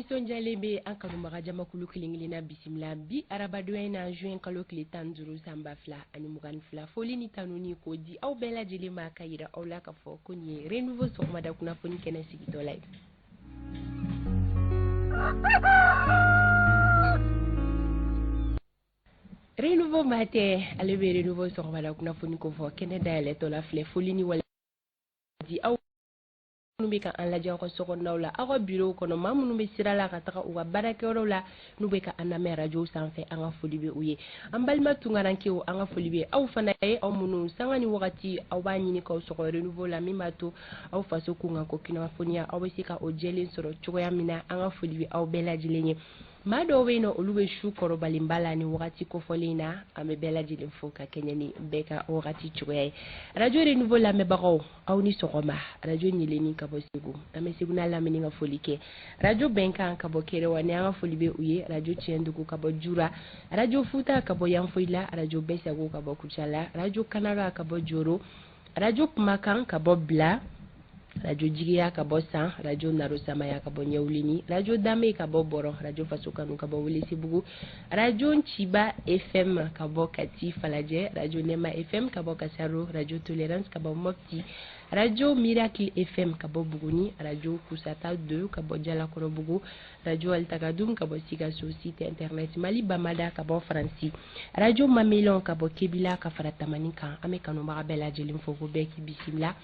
Nisɔn jalen bɛ an kanubaga jamakulu kelen-kelenna bisimila bi arabadonya in na juin kalo tile 15 san 2022 foli ni tanu ni ko di aw bɛɛ lajɛlen ma ka yira aw la ka fɔ ko nin ye renouveau sɔgɔmada kunnafoni kɛnɛ sigitɔ la ye. Renouveau matin ale bɛ renouveau sɔgɔmada kunnafoni ko fɔ kɛnɛ dayɛlɛtɔ la filɛ foli ni wale di aw minnu bɛ ka an lajɛ aw ka sokɔnɔnaw la aw ka bureau kɔnɔ maa minnu bɛ sira la ka taga u ka baarakɛyɔrɔw la n'u bɛ ka an lamɛn radio sanfɛ an ka foli bɛ u ye an balima tunkarankew an ka foli bɛ aw fana ye aw minnu sanga ni wagati aw b'a ɲini k'aw sɔgɔ renouveau la min b'a to aw faso kun kan ko kunnafoniya aw bɛ se ka o jɛlen sɔrɔ cogoya min na an ka foli bɛ aw bɛɛ lajɛlen ye maa dɔw bɛ yen nɔ olu bɛ su kɔrɔbalenba la ni wagati kofɔlen na an bɛ bɛɛ lajɛlen fo ka kɛɲɛ ni bɛɛ ka wagati cogoya ye radio renouveau lamɛnbagaw aw ni sɔgɔma radio ɲɛlɛnni ka bɔ Segu an bɛ Segu n'a lamini ka foli kɛ radio bɛnkan ka bɔ Kerewa ni an ka foli bɛ u ye radio Tiɲɛdugu ka bɔ Jura radio Futa ka bɔ Yanfoyila radio Bɛsago ka bɔ Kucala radio Kanaga ka bɔ Joro radio Kumakan ka bɔ Bila radio Jigiya ka bɔ San radio Naro Samaya ka bɔ Ɲɛwulini radio Dame ka bɔ Bɔrɔ radio Faso Kanu ka bɔ Welesebugu radio Ciba FM ka bɔ Kati Falajɛ radio Nema FM ka bɔ Kasaro radio Tolérance ka bɔ Mopti radio Miracle FM ka bɔ Buguni radio Kusata 2 ka bɔ Jalakɔrɔbugu radio Altagadoum ka bɔ Sikaso site internet Mali Bamada ka bɔ Faransi radio Mamelon ka bɔ Kebila ka fara Tamani kan an bɛ kanubaga bɛɛ lajɛlen fo ko bɛɛ k'i bisimila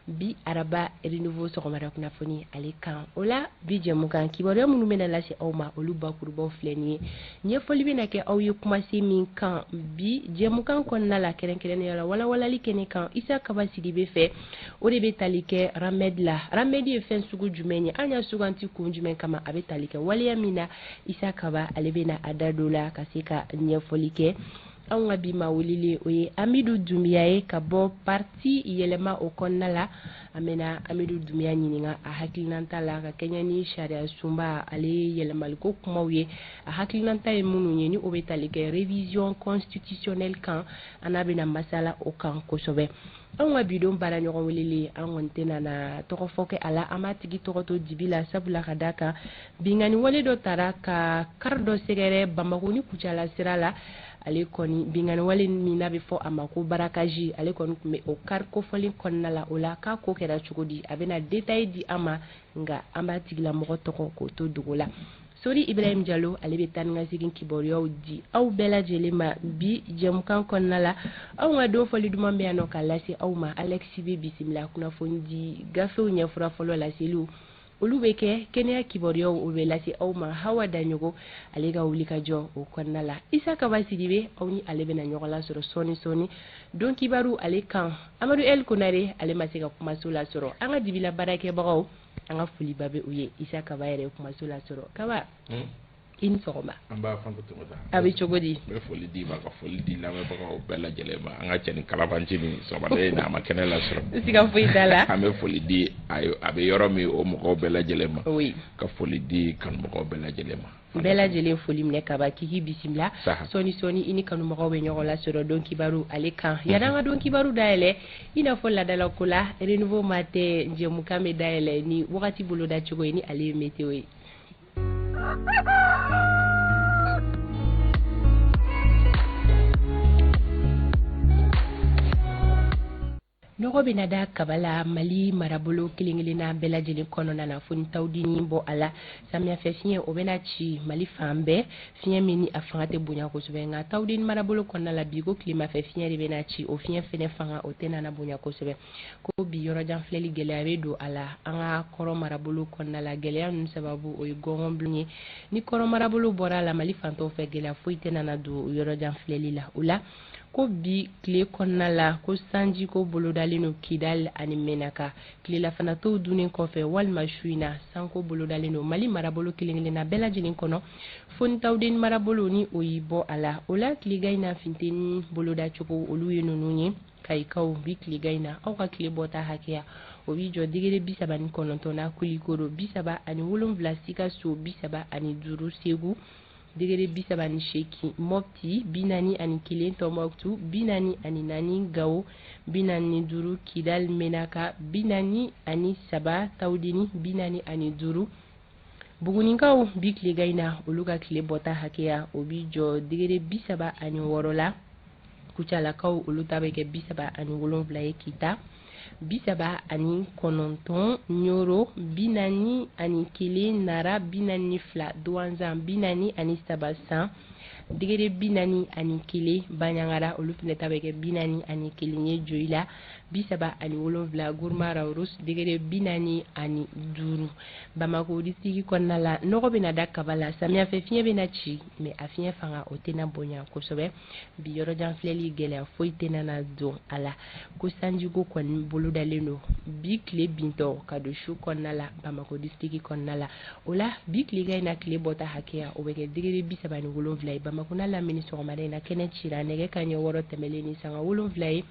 bi araba renouveau sɔgɔmada kunnafoni ale kan o la bi jɛmukan kibaruya minnu bɛna lase aw ma olu bakurubaw filɛ nin ye ɲɛfɔli bɛna kɛ aw ye kumasen min kan bi jɛmukan kɔnɔna la kɛrɛnkɛrɛnnenya la walawalali kɛnɛ kan Isa Kaba Sidibe fɛ o de bɛ tali kɛ Ramɛd la Ramɛd ye fɛn sugu jumɛn ye an y'a suganti kun jumɛn kama a bɛ tali kɛ waleya min na Isa Kaba ale bɛna a da don la ka se ka ɲɛfɔli kɛ anw ka bi ma weleli o ye Amidu Dumbiya ye ka bɔ parti yɛlɛma o kɔnɔna la an bɛna Amidu Dumbiya ɲininka a hakilinata la ka kɛɲɛ ni sariya sunba ale yɛlɛmaliko kumaw ye a hakilinata ye minnu ye ni o bɛ tali kɛ révision constitutionnelle kan an n'a bɛna masala o kan kosɛbɛ anw ka bidon baara ɲɔgɔn weleli an kɔni tɛna na tɔgɔ fɔ kɛ a la an b'a tigi tɔgɔ to dibi la sabula ka da kan bingani wale dɔ taara ka kari dɔ sɛgɛrɛ Bamako ni Kucala sira la ale kɔni bingani wale min n'a bɛ fɔ a ma ko barakaji ale kɔni tun bɛ o kari kofɔlen kɔnɔna la o la k'a ko kɛra cogo di a bɛna détail di an ma nka an b'a tigilamɔgɔ tɔgɔ k'o to dogo la Sori Ibrahim Diallo ale bɛ taa ni ka segin kibaruyaw di aw bɛɛ lajɛlen ma bi jɛmukan kɔnɔna la anw ka don fɔli duman bɛ yan nɔ k'a lase aw ma Alexis bɛ bisimila kunnafoni di gafew ɲɛfura fɔlɔ laseliw olu bɛ kɛ kɛnɛya kibaruyaw o bɛ lase aw ma Hawa Daɲogo ale ka wuli ka jɔ o kɔnɔna la Isa Kaba Sidibe aw ni ale bɛna ɲɔgɔn lasɔrɔ sɔɔni don kibaru ale kan Amadu El Konare ale ma se ka kumaso lasɔrɔ an ka dibila baarakɛbagaw an ka foliba bɛ u ye Isa Kaba yɛrɛ kumaso lasɔrɔ Kaba i ni sɔgɔma an b'a fɔ tɔgɔda a bɛ cogo di n bɛ foli di ma ka foli di lamɛnbagaw bɛɛ lajɛlen ma an ka cɛ ni kalabanci ni sɔgɔmada in na a ma kɛnɛ lasɔrɔ siga foyi t'a la an bɛ foli di a bɛ yɔrɔ min o mɔgɔw bɛɛ lajɛlen ma ka foli di kanumɔgɔw bɛɛ lajɛlen ma bɛɛ lajɛlen foli minɛ Kaba k'i bisimila sɔɔni i ni kanumɔgɔw bɛ ɲɔgɔn lasɔrɔ don kibaru ale kan yanni an ka don kibaru dayɛlɛ i n'a fɔ ladalako la renouveau matin jɛmukan bɛ dayɛlɛ ni wagati boloda cogo ye ni ale ye météo ye nɔgɔ bɛna da Kaba la Mali marabolo kelen-kelenna bɛɛ lajɛlen kɔnɔna na fo ni tawdini bɔ a la samiyafɛ fiɲɛ o bɛna ci Mali fan bɛɛ fiɲɛ min ni a fanga tɛ bonya kosɛbɛ nka tawdini marabolo kɔnɔna la bi ko tilemafɛ fiɲɛ de bɛna ci o fiɲɛ fɛnɛ fanga o tɛ nana bonya kosɛbɛ ko bi yɔrɔjan filɛli gɛlɛya bɛ don a la an ka kɔrɔ marabolo kɔnɔna la gɛlɛya ninnu sababu o ye gɔngɔnbulon ye ni kɔrɔ marabolo bɔra a la Mali fantɔw fɛ gɛlɛya foyi tɛ nana don yɔrɔjan filɛli la o la ko bi tile kɔnɔna la ko sanji ko bolodalen no Kidal ani Menaka tilelafana tɔw dunnen kɔfɛ walima su in na sanko bolodalen no Mali marabolo kelen-kelenna bɛɛ lajɛlen kɔnɔ fo ni tawdeni marabolo ni o y'i bɔ a la o la tilega in na funteni boloda cogo olu ye ninnu ye Kayikaw bi tilega in na aw ka tile bɔta hakɛya o b'i jɔ degere 39 na Kulikoro 37 Sikaso 35 Segu degere 38 Mopti 41 Tombouctou 44 Gao 45 Kidal Menaka 43 Tawdini 45 Buguninkaw bi tile gayna olu ka tile bɔta hakɛya o bi jɔ degere 36 la Kucalakaw olu ta bɛ kɛ 37 ye Kita 39 Nyoro 41 Nara 42 Douanzan 43 degere 41 Banyangara olu fɛnɛ ta bɛ kɛ 41 ye Joila 37 Gourmara Rus degere 45 Bamako district kɔnɔna la nɔgɔ bɛna da kaba la samiya fɛ fiɲɛ bɛna ci mais a fiɲɛ fanga o tɛna bonya kosɛbɛ bi yɔrɔ jan filɛli gɛlɛya foyi tɛna na don a la ko sanjiko kɔni bolo dalen don bi tile bintɔ ka don su kɔnɔna la Bamako district kɔnɔna la o la bi tile ka ina tile bɔta hakɛya o bɛ kɛ degere 37 ye Bamako n'a lamini sɔgɔmada in na kɛnɛ cira nɛgɛ kanɲɛ 6 tɛmɛlen ni sanga 7 ye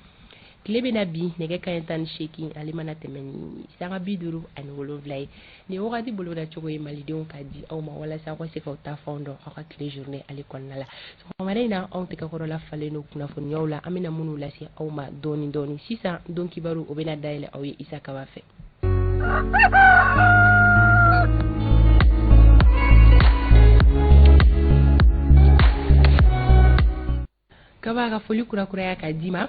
tile bɛna bi nɛgɛ kanɲɛ 18 ale mana tɛmɛ ni sanga 57 ye ni wagati bolo da cogo ye malidenw ka di aw ma walasa aw ka se k'aw ta fɛnw dɔn aw ka tile journée ale kɔnɔna la sɔgɔmada in na anw tɛgɛkɔrɔla falen don kunnafoniyaw la an bɛna minnu lase aw ma dɔɔni sisan don kibaru o bɛna dayɛlɛ aw ye Isa Kaba fɛ Kaba ka foli kurakuraya ka di ma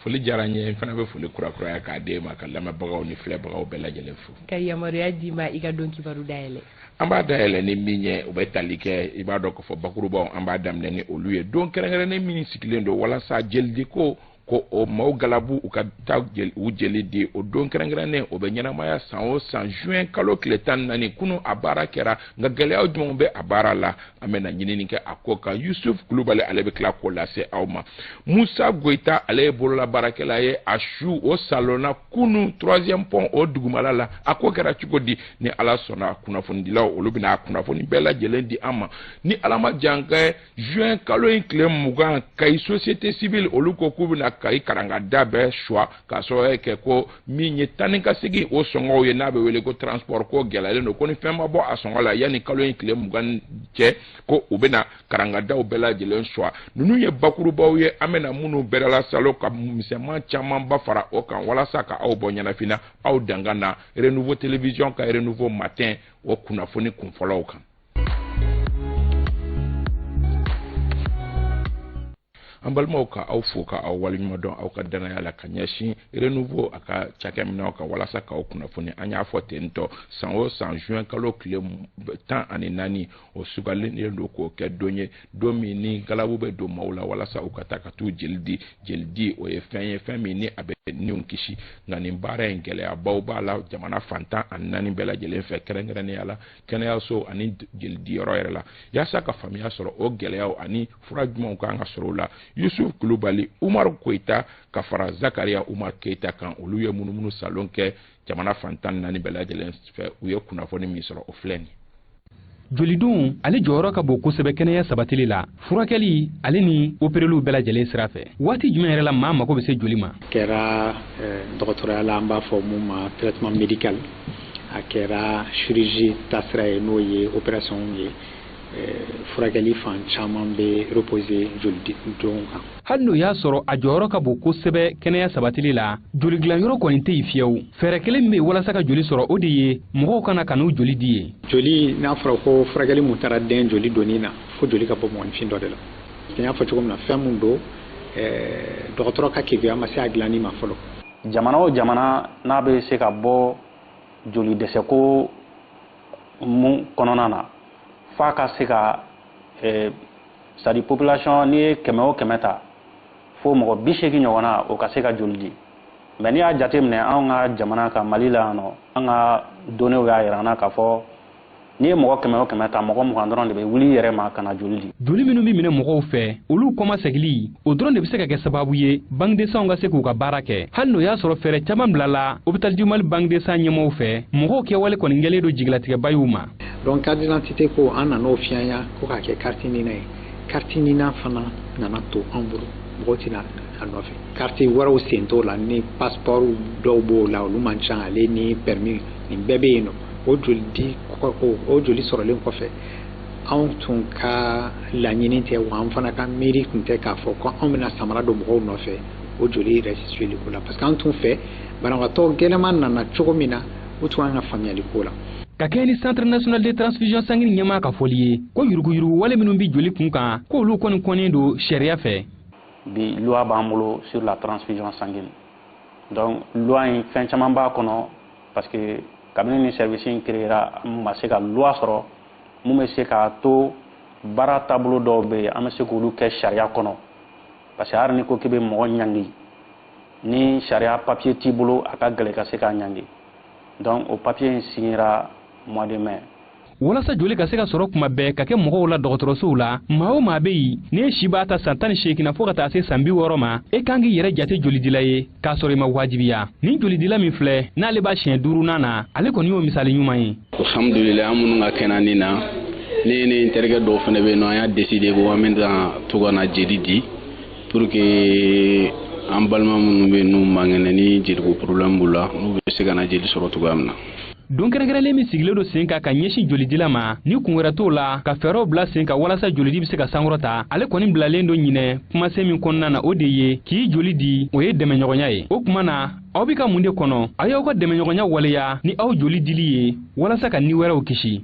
foli diyara n ye fana bɛ foli kurakuraya k'a d'e ma ka lamɛnbagaw ni filɛbagaw bɛɛ lajɛlen fo ka yamaruya di ma i ka don kibaru dayɛlɛ an b'a dayɛlɛ ni min ye u bɛ tali kɛ i b'a dɔn k'a fɔ bakurubaw an b'a daminɛ ni olu ye don kɛrɛnkɛrɛnnen min sigilen don walasa jelidiko ko o maaw galabu u ka taa u jeli di o don kɛrɛnkɛrɛnnen o bɛ ɲɛnamaya san o san juin kalo tile 14 kunu a baara kɛra nka gɛlɛyaw jumɛnw bɛ a baara la an bɛna ɲinini kɛ a ko kan Yusuf Kulubali ale bɛ tila k'o lase aw ma Musa Goyita ale ye bolola baarakɛla ye a su o salonna kunu 3e pont o dugumala la a ko kɛra cogo di ni ala sɔnna kunnafonidilaw olu bɛna a kunnafoni bɛɛ lajɛlen di an ma ni ala ma jan kɛ juin kalo in tile 20 Kayi société civile olu ko k'u bɛna Kayi karangada bɛɛ choix ka sɔrɔ kɛ ko min ye tani ka segin o sɔngɔw ye n'a bɛ wele ko transport ko gɛlɛyalen don ko ni fɛn ma bɔ a sɔngɔ la yanni kalo in tile 20 cɛ ko u bɛna karangadaw bɛɛ lajɛlen choix ninnu ye bakurubaw ye an bɛna minnu bɛrɛ la salo ka misɛnman caman ba fara o kan walasa ka aw bɔ ɲɛnafina aw danga na Renouveau télévision ka Renouveau matin o kunnafoni kunfɔlɔw kan an balimaw ka aw fo ka aw waliɲuman dɔn aw ka danaya la ka ɲɛsin Renouveau a ka cakɛminɛw kan walasa ka aw kunnafoni an y'a fɔ ten tɔ san o san juin kalo tile 14 o sugalen don k'o kɛ don ye don min ni galabu bɛ don maaw la walasa u ka taa ka t'u jeli di o ye fɛn ye fɛn min ni a bɛ niw kisi nka nin baara in gɛlɛyabaw b'a la jamana fantan ani 4 bɛɛ lajɛlen fɛ kɛrɛnkɛrɛnnenya la kɛnɛyaso ani jelidiyɔrɔ yɛrɛ la yaasa ka faamuya sɔrɔ o gɛlɛyaw ani fura jumɛnw kan ka sɔrɔ o la Yusuf Kulubali Umaru Koyita ka fara Zakaria Umar Keita kan olu ye munumunu salon kɛ jamana fantan 4 bɛɛ lajɛlen fɛ u ye kunnafoni min sɔrɔ o filɛ ni jolidon ale jɔyɔrɔ ka bon kosɛbɛ kɛnɛya sabatili la furakɛli ale ni opereliw bɛɛ lajɛlen sira fɛ waati jumɛn yɛrɛ la maa mago bɛ se joli ma kɛra dɔgɔtɔrɔya la an b'a fɔ mun ma traitement médical a kɛra chirurgie tasira ye n'o ye opération ye furakɛli fan caman bɛ reposer jolidon kan hali n'o y'a sɔrɔ a jɔyɔrɔ ka bon kosɛbɛ kɛnɛya sabatili la joli dilanyɔrɔ kɔni tɛ yen fiyewu fɛɛrɛ kelen min bɛ walasa ka joli sɔrɔ o de ye mɔgɔw kana ka n'u joli di ye joli n'a fɔra ko furakɛli mun taara den joli donni na fo joli ka bɔ mɔgɔninfin dɔ de la n y'a fɔ cogo min na fɛn mun don dɔgɔtɔrɔ ka keguya ma se a dilanni ma fɔlɔ jamana o jamana n'a bɛ se ka bɔ joli dɛsɛko mun kɔnɔna na f'a ka se ka sadi population ni ye 100 o 100 ta fo mɔgɔ 80 ɲɔgɔnna o ka se ka joli di mais ni y'a jateminɛ anw ka jamana kan Mali la yan nɔ an ka données y'a yira an na k'a fɔ ni ye mɔgɔ 100 o 100 ta mɔgɔ 20 dɔrɔn de bɛ wuli yɛrɛ ma ka na joli di joli minnu bɛ minɛ mɔgɔw fɛ olu kɔma segili o dɔrɔn de bɛ se ka kɛ sababu ye bangedesanw ka se k'u ka baara kɛ hali n'o y'a sɔrɔ fɛɛrɛ caman bilala hôpital du Mali bangedesan ɲɛmɔgɔw fɛ mɔgɔw kɛwale kɔni kɛlen don jigilatigɛba y'u ma donc carte d'identité ko an nan'o fiɲɛya ko k'a kɛ carte nina ye carte nina fana nana to an bolo mɔgɔw tɛna a nɔfɛ carte wɛrɛw sen t'o la ni passeport dɔw b'o la olu man ca ale ni permis nin bɛɛ bɛ yen nɔ o joli sɔrɔlen kɔfɛ anw tun ka laɲini tɛ wa an fana ka miiri tun tɛ k'a fɔ ko anw bɛna samara don mɔgɔw nɔfɛ o joli restituer ko la parce que an tun fɛ banabagatɔ gɛlɛman nana cogo min na o tun an ka faamuyali ko la ka kɛ ni centre national de transfusion sanguine ɲɛmaa ka fɔli ye ko yuruguyurugu wale minnu bi joli kun kan k'olu kɔni kɔnnen do sariya fɛ. Bi loi b'an bolo sur la transfusion sanguine. Donc loi in fɛn caman b'a kɔnɔ parce que kabini ni service in créera ma se ka loi sɔrɔ mun bɛ se k'a to baara taabolo dɔw bɛ yen an bɛ se k'olu kɛ sariya kɔnɔ parce que hali ni ko k'i bɛ mɔgɔ ɲangi ni sariya papier t'i bolo a ka gɛlɛn ka se k'a ɲangi donc o papier in signera mois de mai. walasa joli ka se ka sɔrɔ kuma bɛɛ ka kɛ mɔgɔw la dɔgɔtɔrɔsow la maa o maa bɛ yen ni si b'a ta san 18 fo ka taa se san 60 ma e kan k'i yɛrɛ jate jolidila ye k'a sɔrɔ i ma wajibiya ni jolidila min filɛ n'ale b'a siɲɛ 5nan na ale kɔni y'o misali ɲuman ye. Alhamdulillah an minnu ka kɛnɛ na ne ni n terikɛ dɔw fana bɛ yen nɔ an y'a décidé ko an bɛ to ka na jeli di pour que an balima minnu bɛ yen n'u mangɛnɛ ni jeliko problème b'u la n'u bɛ se ka na jeli sɔrɔ cogoya min na. don kɛrɛnkɛrɛnlen min sigilen do sen kan ka ɲɛsin jolidila ma ni kun wɛrɛ t'o la ka fɛɛrɛw bila sen kan walasa jolidi bɛ se ka sankɔrɔta ale kɔni bilalen do ɲinɛ kumasen min kɔnɔna na o de ye k'i joli di o ye dɛmɛɲɔgɔnya ye o tuma na aw bɛ ka mun de kɔnɔ a y'aw ka dɛmɛɲɔgɔnya waleya ni aw joli dili ye walasa ka ni wɛrɛw kisi.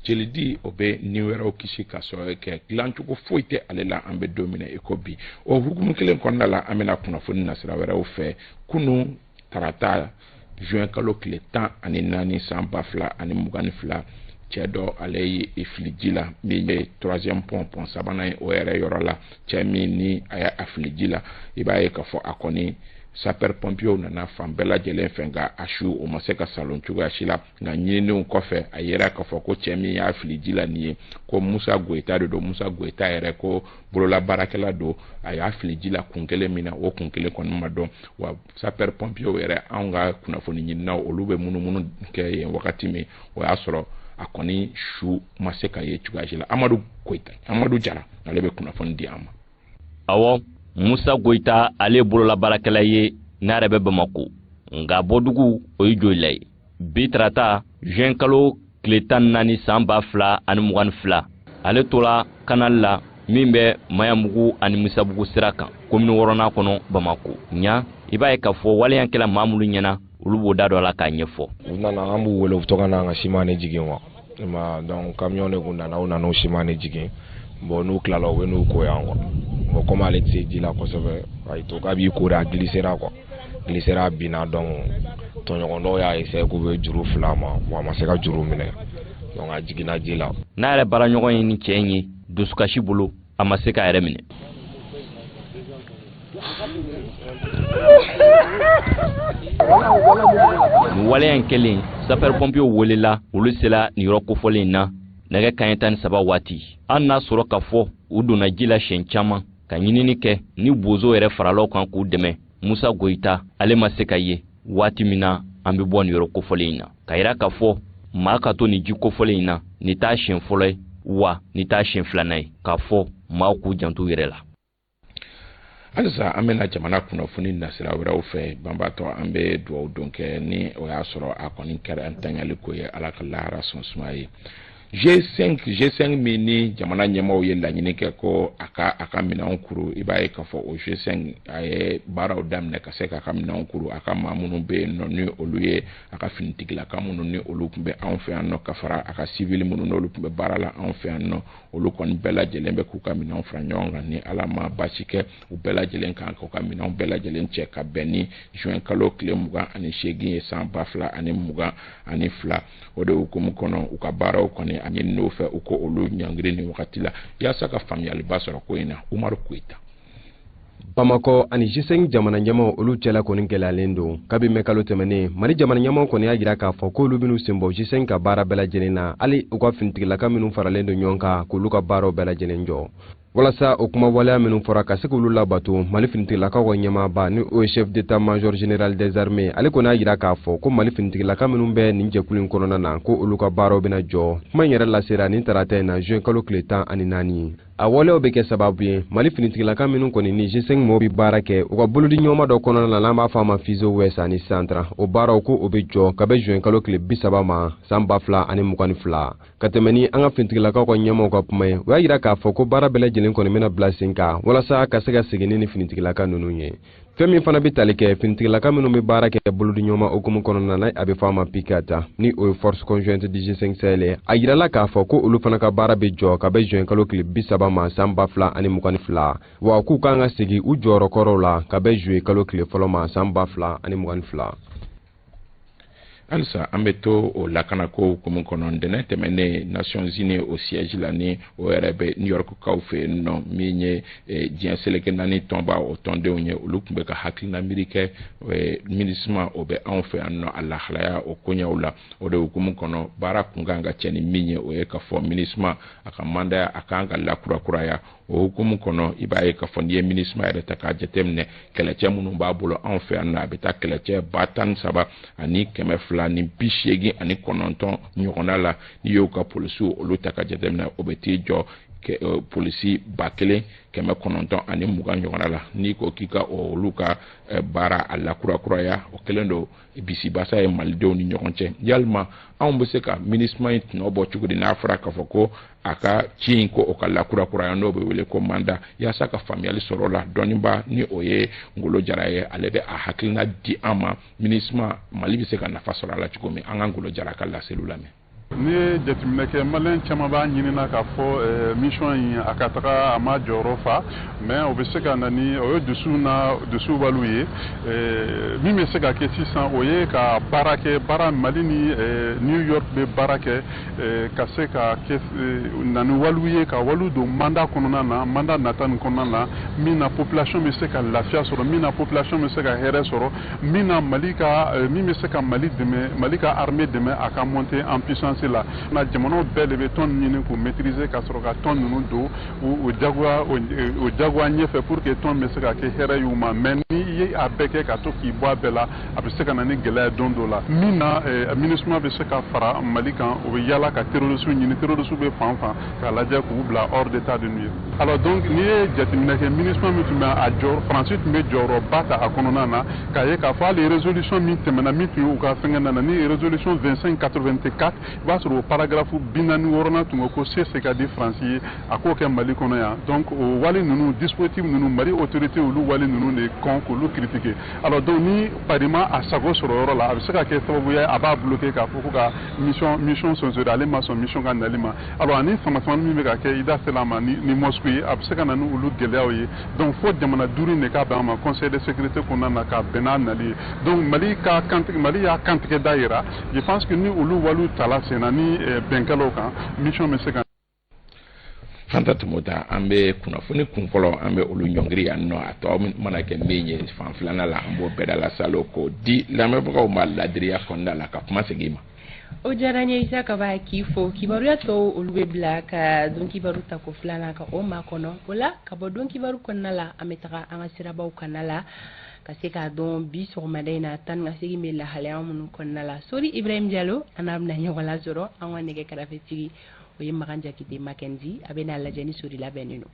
jelidi o bɛ ni wɛrɛw kisi ka sɔrɔ kɛ dilancogo foyi tɛ ale la an bɛ don min na i ko bi o hukumu kelen kɔnɔna la an bɛna kunnafoni nasira wɛrɛw fɛ kunu tarata juin kalo tile 14 san 2022 cɛ dɔ ale ye filiji la min ye 3e pont sabanan ye o yɛrɛ yɔrɔ la cɛ min ni a y'a filiji la i b'a ye k'a fɔ a kɔni sapeur pompier nana fan bɛɛ lajɛlen fɛ nka a su o ma se ka salon cogoya si la nka ɲininiw kɔfɛ a yɛrɛ k'a fɔ ko cɛ min y'a filiji la nin ye ko Musa Goyita de don Musa Goyita yɛrɛ ko bololabaarakɛla don a y'a filiji la kun kelen min na o kun kelen kɔni ma dɔn wa sapeur pompier yɛrɛ anw ka kunnafoni ɲininaw olu bɛ munumunu kɛ yen wagati min o y'a sɔrɔ a kɔni su ma se ka ye cogoya si la Amadu Jara ale bɛ kunnafoni di an ma. Awɔ Musa Goyita ale bolola baarakɛla ye n'a yɛrɛ bɛ Bamako nka bɔdugu o ye jolila ye bi tarata juin kalo tile 14 san 2022 ale tola kanali la min bɛ Mayamugu ani Musabugu sira kan commune 6nan kɔnɔ Bamako ɲa i b'a ye k'a fɔ waleyan kɛla maa minnu ɲɛna olu b'o da dɔ la k'a ɲɛfɔ. U nana an b'u wele u bɛ to ka na an ka siman ne jigin wa donc camion de kun nana u nana o siman ne jigin bon n'u tilala u bɛ n'u ko yan bon comme ale tɛ se ji la kosɛbɛ a y'i to k'a b'i kori a glissera binna donc tɔɲɔgɔn dɔw y'a essayer k'u bɛ juru fila ma wa a ma se ka juru minɛ donc a jiginna ji la. n'a yɛrɛ baaraɲɔgɔn ye ni cɛ in ye dusukasi bolo a ma se k'a yɛrɛ minɛ. ni waleyan kɛlen sapeur pompier welela olu sela nin yɔrɔ kofɔlen in na nɛgɛ kanɲɛ 13 waati an n'a sɔrɔ k'a fɔ u donna ji la siɲɛ caman ka ɲinini kɛ ni bozo yɛrɛ faralaw kan k'u dɛmɛ Musa Goyita ale ma se ka ye waati min na an bɛ bɔ nin yɔrɔ kofɔlen in na ka yira k'a fɔ maa ka to nin ji kofɔlen in na nin t'a siɲɛ fɔlɔ ye wa nin t'a siɲɛ filanan ye k'a fɔ maaw k'u janto yɛrɛ la. halisa an bɛna jamana kunnafoni nasira wɛrɛw fɛ banbaatɔ an bɛ dugawu don kɛ ni o y'a sɔrɔ a kɔni kɛra an tanyali ko ye ala ka lahara sɔn suma ye. G5 min ni jamana ɲɛmaaw ye laɲini kɛ ko a ka minɛnw kuru i b'a ye k'a fɔ o G5 a ye baaraw daminɛ ka se k'a ka minɛnw kuru a ka maa minnu bɛ yen nɔ ni olu ye a ka finitigilaka minnu ni olu tun bɛ anw fɛ yan nɔ ka fara a ka civil minnu n'olu tun bɛ baara la anw fɛ yan nɔ olu kɔni bɛɛ lajɛlen bɛ k'u ka minɛnw fara ɲɔgɔn kan ni ala ma baasi kɛ u bɛɛ lajɛlen kan k'u ka minɛnw bɛɛ lajɛlen cɛ ka bɛn ni juin kalo tile 28 ye san 2022 o de hukumu kɔnɔ u ka baaraw kɔni a ɲini n'o fɛ u ko olu ɲangiri ni wagati la yaasa ka faamuyaliba sɔrɔ ko in na Umaru Koyita. Bamako ani G5 jamana ɲɛmaaw olu cɛla kɔni gɛlɛyalen don kabi mɛ kalo tɛmɛnen Mali jamana ɲɛmaaw kɔni y'a jira k'a fɔ k'olu bɛn'u sen bɔ G5 ka baara bɛɛ lajɛlen na hali u ka finitigilaka minnu faralen don ɲɔgɔn kan k'olu ka baaraw bɛɛ lajɛlen jɔ. walasa o kuma waleya minnu fɔra ka se k'olu labato Mali finitigilakaw ka ɲɛmaaba ni o ye chef d'état-major général des armées ale kɔni y'a jira k'a fɔ ko Mali finitigilaka minnu bɛ nin jɛkulu in kɔnɔna na ko olu ka baaraw bɛna jɔ kuma in yɛrɛ lasera nin tarata in na juin kalo tile 14 a waleyaw bɛ kɛ sababu ye Mali finitigilaka minnu kɔni ni G5 mɔgɔw bɛ baara kɛ u ka bolodi ɲɔgɔnma dɔ kɔnɔna na n'an b'a fɔ a ma Fizo West ani Centre o baaraw ko o bɛ jɔ ka bɛ juin kalo tile 30 ma san 2022 ka tɛmɛ ni an ka finitigilakaw ka ɲɛmaaw ka kuma ye u y'a jira k'a fɔ ko baara bɛɛ lajɛlen kɔni bɛna bila sen kan walasa ka se ka segin ni finitigilaka ninnu ye fɛn min fana bɛ tali kɛ finitigilaka minnu bɛ baara kɛ bolodiɲɔgɔnma hukumu kɔnɔna na a bɛ fɔ a ma pikata ni o ye force conjointe du G5 Sahel a yirala k'a fɔ ko olu fana ka baara bɛ jɔ ka bɛ juin kalo tile 30 ma san 2022 wa k'u kan ka segin u jɔyɔrɔ kɔrɔw la ka bɛ juin kalo tile fɔlɔ ma san 2022. Alisa an bɛ to o lakana ko hukumu kɔnɔ ntɛnɛn tɛmɛnen Nations Unies o siège la ni o yɛrɛ bɛ New York kaw fɛ yen nɔ min ye diɲɛ seleke naani tɔnba o tɔndenw ye olu tun bɛ ka hakilina miiri kɛ MINUSMA o bɛ anw fɛ yan nɔ a lahalaya o koɲɛw la o de hukumu kɔnɔ baara kun kan ka cɛ ni min ye o ye k'a fɔ MINUSMA a ka mandaya a kan ka lakurakuraya o hukumu kɔnɔ i b'a ye k'a fɔ n'i ye MINUSMA yɛrɛ ta k'a jateminɛ kɛlɛcɛ minnu b'a bolo anw fɛ yan nɔ a bɛ taa kɛlɛcɛ 13 ani 200 ni 89 ɲɔgɔnna la n'i y'o ka polisiw olu ta ka jateminɛ o bɛ t'i jɔ polisi 1920 ani 20 ɲɔgɔnna la n'i ko k'i ka olu ka baara a lakurakuraya o kɛlen don bisibasa ye malidenw ni ɲɔgɔn cɛ yalima anw bɛ se ka MINUSMA in tɔnɔ bɔ cogo di n'a fɔra k'a fɔ ko a ka ci in ko o ka lakurakuraya n'o bɛ wele ko manda yaasa ka faamuyali sɔrɔ la dɔnniba ni o ye Ngolo Jara ye ale bɛ a hakilina di an ma MINUSMA Mali bɛ se ka nafa sɔrɔ a la cogo min an ka Ngolo Jara ka laseliw lamɛn. Ni ye jateminɛ kɛ maliyɛn caman b'a ɲinina k'a fɔ mission in a ka taga a ma jɔyɔrɔ fa mais o bɛ se ka na ni o ye dusu waliw ye min bɛ se ka kɛ sisan o ye ka baara kɛ baara Mali ni New York bɛ baara kɛ ka se ka kɛ na ni waliw ye ka waliw don mandat kɔnɔna na mandat nata nin kɔnɔna na min na population bɛ se ka lafiya sɔrɔ min na population bɛ se ka hɛrɛ sɔrɔ min na min bɛ se ka Mali dɛmɛ Mali ka armée dɛmɛ a ka monter en puissance la na jamanaw bɛɛ de bɛ tɔn ɲini k'u maîtriser ka sɔrɔ ka tɔn ninnu don o jagoya ɲɛfɛ pour que tɔn bɛ se ka kɛ hɛrɛ y'u ma mais ni i ye a bɛɛ kɛ ka to k'i bɔ a bɛɛ la a bɛ se ka na ni gɛlɛya don dɔ la min na MINUSMA bɛ se ka fara Mali kan o bɛ yala ka terroriste ɲini terroriste bɛ fan fan k'a lajɛ k'u bila hors d'état de nuire alors donc n'i ye jateminɛ kɛ MINUSMA min tun bɛ a jɔ Faransi tun bɛ jɔyɔrɔba ta a kɔnɔna na k'a ye k'a fɔ hali résolution min tɛmɛna min tun ye u ka fɛngɛ na ni résolution 2584 i b'a sɔrɔ o paragraphe 46 tun ko se ka di Faransi ye a k'o kɛ Mali kɔnɔ yan donc o wali ninnu dispositif ninnu Mali autorité olu wali ninnu de kɔn k'olu critiquer alors donc ni parima a sago sɔrɔ yɔrɔ la a bɛ se ka kɛ sababu ye a b'a bloquer k'a fɔ ko ka mission sonsori ale ma sɔn mission ka nali ma alors ani sama min bɛ ka kɛ i da sela ma ni Moscou ye a bɛ se ka na ni olu gɛlɛyaw ye donc fo jamana duuru in de k'a bɛn a ma conseil de sécurité kɔnɔna na k'a bɛn n'a nali ye donc Mali y'a kantigɛ da yira je pense que ni olu waliw tala sen na ni bɛnkɛlaw kan mission bɛ se ka Fanta Tumuta an bɛ kunnafoni kun fɔlɔ an bɛ olu ɲɔngiri yan nɔ a tɔ mana kɛ min ye fan filanan la an b'o bɛɛ da la salo ko di lamɛnbagaw ma ladiriya kɔnɔna la ka kuma segin ma. O diyara n ye Isa ka b'a k'i fo kibaruya tɔw olu bɛ bila ka don kibaru ta ko filanan ka o maa kɔnɔ o la ka bɔ don kibaru kɔnɔna la an bɛ taga an ka sirabaw kɔnɔna la ka se k'a dɔn bi sɔgɔmada in na tan ka segin bɛ lahalaya minnu kɔnɔna la Sori Ibrahim Diallo an n'a bɛna ɲɔgɔn lasɔrɔ an ka nɛgɛ kɛrɛfɛtigi o ye Magan Jakite Mackenzie a bɛ n'a lajɛ ni Sori labɛnnen don.